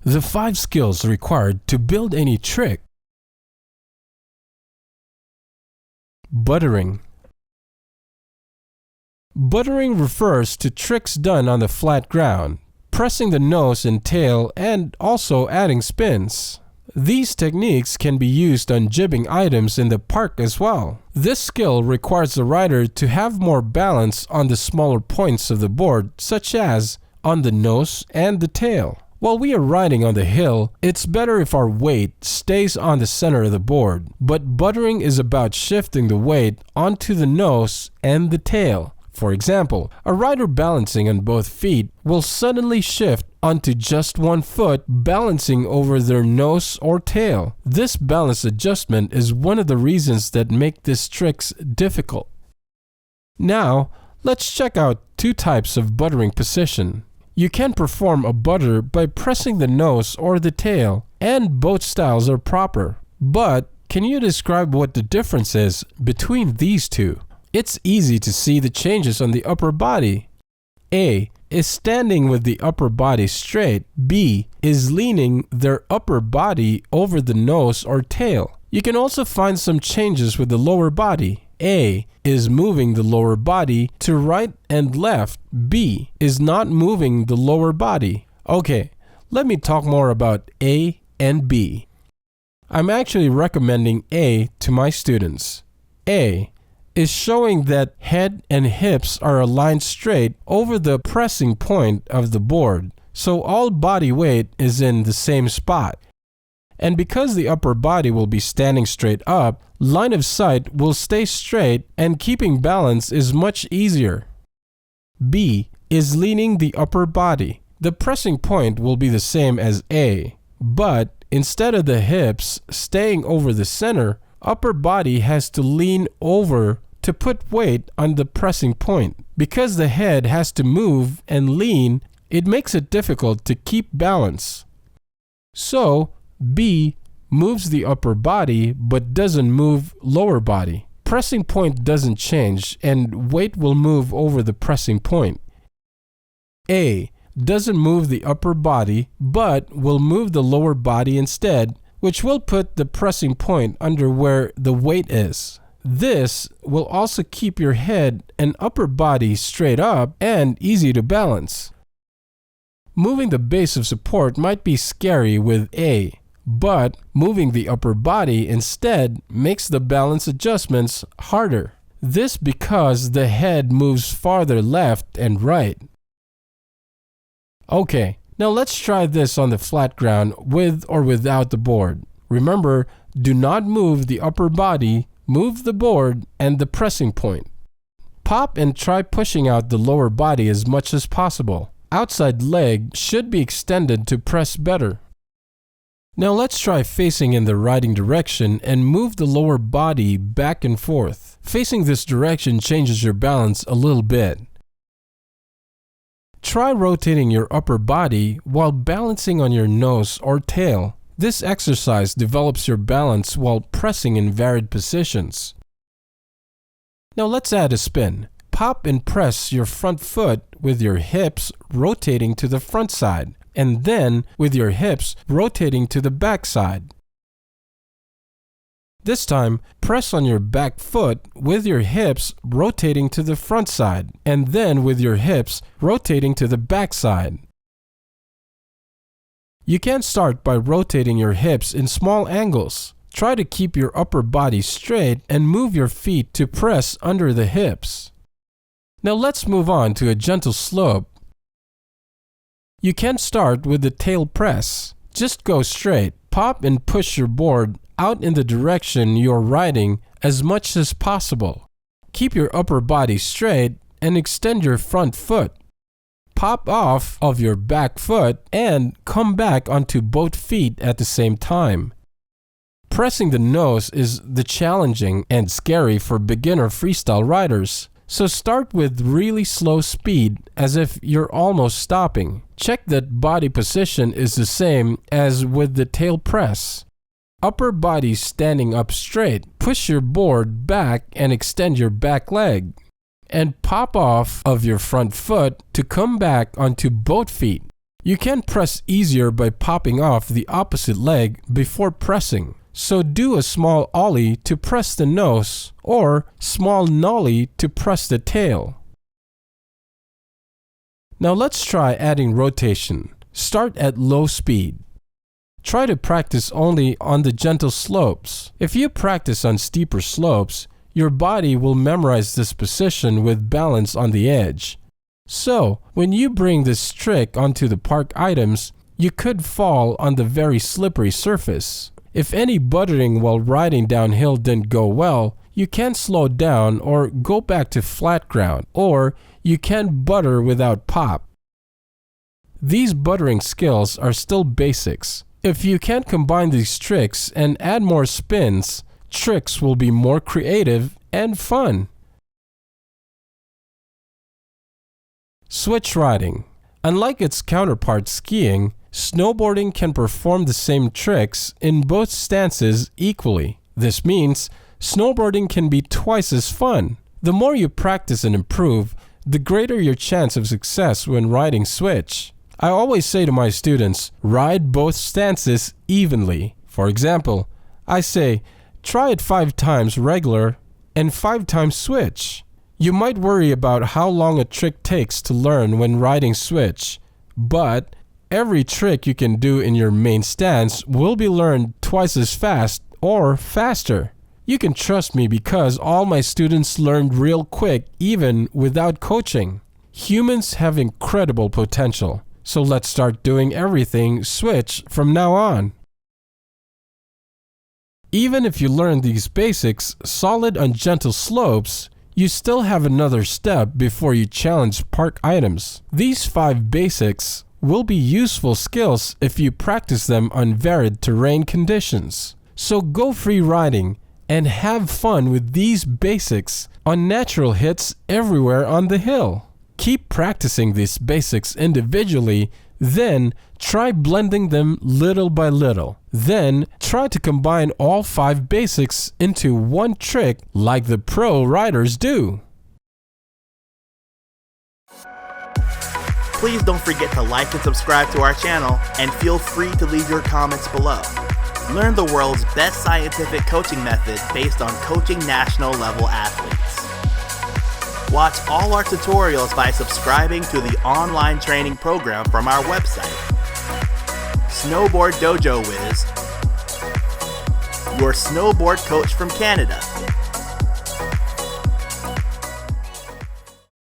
The 5 skills required to build any trick. Buttering. Buttering refers to tricks done on the flat ground, pressing the nose and tail and also adding spins. These techniques can be used on jibbing items in the park as well. This skill requires the rider to have more balance on the smaller points of the board, such as on the nose and the tail. While we are riding on the hill, it's better if our weight stays on the center of the board, but buttering is about shifting the weight onto the nose and the tail. For example, a rider balancing on both feet will suddenly shift onto just one foot, balancing over their nose or tail. This balance adjustment is one of the reasons that make these tricks difficult. Now, let's check out 2 types of buttering position. You can perform a butter by pressing the nose or the tail, and both styles are proper. But can you describe what the difference is between these 2? It's easy to see the changes on the upper body. A is standing with the upper body straight. B is leaning their upper body over the nose or tail. You can also find some changes with the lower body. A is moving the lower body to right and left. B is not moving the lower body. Okay, let me talk more about A and B. I'm actually recommending A to my students. A is showing that head and hips are aligned straight over the pressing point of the board, so all body weight is in the same spot. And because the upper body will be standing straight up, line of sight will stay straight and keeping balance is much easier. B is leaning the upper body. The pressing point will be the same as A, but instead of the hips staying over the center, upper body has to lean over to put weight on the pressing point. Because the head has to move and lean, it makes it difficult to keep balance. So, B moves the upper body but doesn't move lower body. Pressing point doesn't change and weight will move over the pressing point. A doesn't move the upper body but will move the lower body instead, which will put the pressing point under where the weight is. This will also keep your head and upper body straight up and easy to balance. Moving the base of support might be scary with A, but moving the upper body instead makes the balance adjustments harder. This because the head moves farther left and right. Okay, now let's try this on the flat ground with or without the board. Remember, do not move the upper body, move the board and the pressing point. Pop and try pushing out the lower body as much as possible. Outside leg should be extended to press better. Now let's try facing in the riding direction and move the lower body back and forth. Facing this direction changes your balance a little bit. Try rotating your upper body while balancing on your nose or tail. This exercise develops your balance while pressing in varied positions. Now let's add a spin. Pop and press your front foot with your hips rotating to the front side, and then with your hips rotating to the back side. This time, press on your back foot with your hips rotating to the front side, and then with your hips rotating to the back side. You can start by rotating your hips in small angles. Try to keep your upper body straight and move your feet to press under the hips. Now let's move on to a gentle slope. You can start with the tail press. Just go straight. Pop and push your board out in the direction you're riding as much as possible. Keep your upper body straight and extend your front foot. Pop off of your back foot and come back onto both feet at the same time. Pressing the nose is the challenging and scary for beginner freestyle riders. So start with really slow speed as if you're almost stopping. Check that body position is the same as with the tail press. Upper body standing up straight. Push your board back and extend your back leg. And pop off of your front foot to come back onto both feet. You can press easier by popping off the opposite leg before pressing. So do a small ollie to press the nose or small nollie to press the tail. Now let's try adding rotation. Start at low speed. Try to practice only on the gentle slopes. If you practice on steeper slopes, your body will memorize this position with balance on the edge. So, when you bring this trick onto the park items, you could fall on the very slippery surface. If any buttering while riding downhill didn't go well, you can slow down or go back to flat ground, or you can butter without pop. These buttering skills are still basics. If you can combine these tricks and add more spins, tricks will be more creative and fun. Switch riding. Unlike its counterpart skiing, snowboarding can perform the same tricks in both stances equally. This means snowboarding can be twice as fun. The more you practice and improve, the greater your chance of success when riding switch. I always say to my students, ride both stances evenly. For example, I say, try it 5 times regular and 5 times switch. You might worry about how long a trick takes to learn when riding switch, but every trick you can do in your main stance will be learned twice as fast or faster. You can trust me because all my students learned real quick even without coaching. Humans have incredible potential, so let's start doing everything switch from now on. Even if you learn these basics solid on gentle slopes, you still have another step before you challenge park items. These 5 basics will be useful skills if you practice them on varied terrain conditions. So go free riding and have fun with these basics on natural hits everywhere on the hill. Keep practicing these basics individually, then try blending them little by little. Then try to combine all 5 basics into one trick like the pro riders do. Please don't forget to like and subscribe to our channel, and feel free to leave your comments below. Learn the world's best scientific coaching method based on coaching national level athletes. Watch all our tutorials by subscribing to the online training program from our website. Snowboard Dojo Wiz, your snowboard coach from Canada.